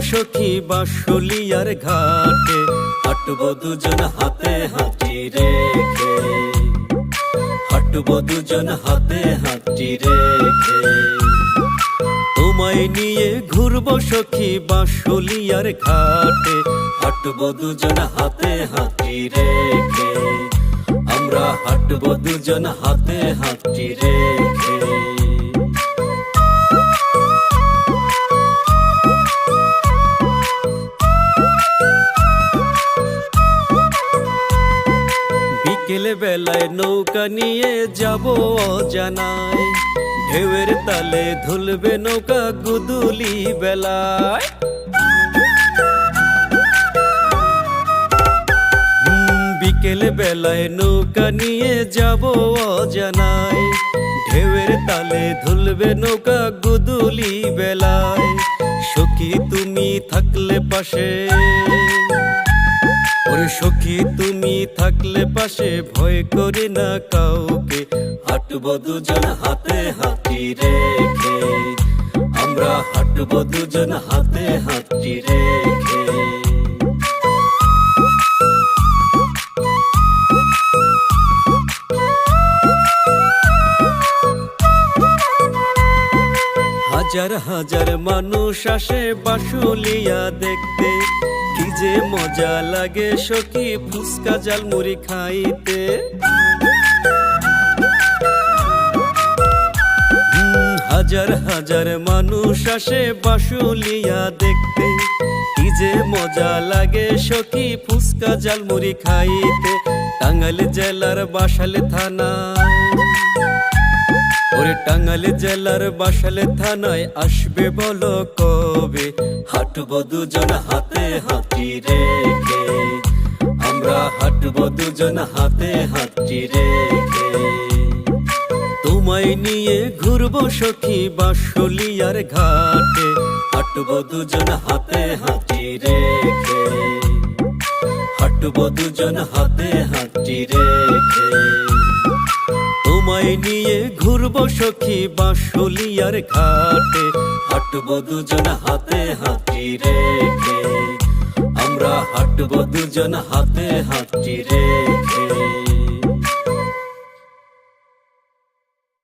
সখী বাঁশুলিয়ার ঘাটে, হাঁটবো দুজন হাতে হাঁটি রেখে, হাঁটবো দুজন হাতে হাঁটি রেখে। তোমায় নিয়ে ঘুরবো সখী বাঁশুলিয়ার ঘাটে, হাঁটবো দুজন হাতে হাঁটি রেখে, আমরা হাঁটবো দুজন হাতে হাঁটি রেখে। বিকেল বেলায় নৌকা নিয়ে যাব অজানায়, ঢেউয়ের তালে ধুলবে নৌকা গুদুলি বেলায়। বিকেল বেলায় নৌকা নিয়ে যাব অজানায়, ঢেউয়ের তালে ধুলবে নৌকা গুদুলি বেলায়। সখী তুমি থাকলে পাশে, ওরে সখী তুমি থাকলে পাশে, ভয় করি না কাউকে, হাঁটবো দুজন হাতে হাঁটি রেখে, আমরা হাঁটবো দুজন হাতে হাঁটি রেখে। হাজার হাজার মানুষ আসে বাঁশুলিয়া দেখতে, কি যে মজা লাগে সখী ফুচকা ঝালমুড়ি খাইতে। হাজার হাজার মানুষ আসে বাঁশুলিয়া দেখতে, কি যে মজা লাগে সখী ফুচকা ঝালমুড়ি খাইতে। টাঙ্গাইল জেলার বাসালে থানা, ওরে টাঙ্গাইল জেলার বাসালে থানায় আসবে বলো কবে, হাঁটবো দুজন হাতে হাঁটি রেখে, আমরা হাঁটবো দুজন হাতে হাঁটি রেখে। তোমায় নিয়ে ঘুরবো সখী বাঁশুলিয়ার ঘাটে, হাঁটবো দুজন হাতে হাঁটি রেখে, হাঁটবো দুজন হাতে হাঁটি রেখে। তোমায় নিয়ে ঘুরবো সখী বাঁশুলিয়ার ঘাটে, হাঁটবো দুজন হাতে হাঁটি রেখে, আমরা হাঁটবো দুজন হাতে হাঁটি রেখে।